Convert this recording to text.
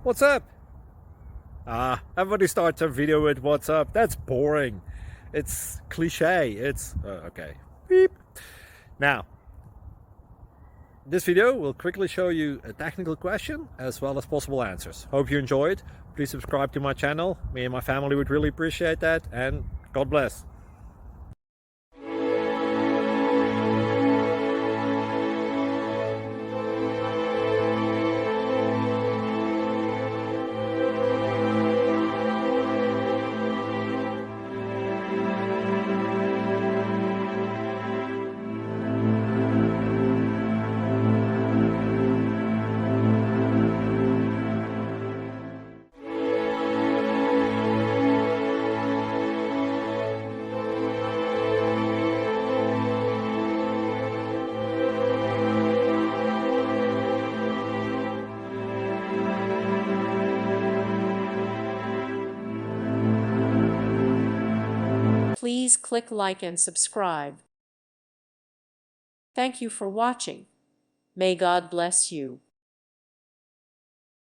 What's up? Everybody starts a video with what's up. That's boring. It's cliche. It's okay. Beep. Now, this video will quickly show you a technical question as well as possible answers. Hope you enjoyed. Please subscribe to my channel. Me and my family would really appreciate that, and God bless. Please click like and subscribe. Thank you for watching. May God bless you.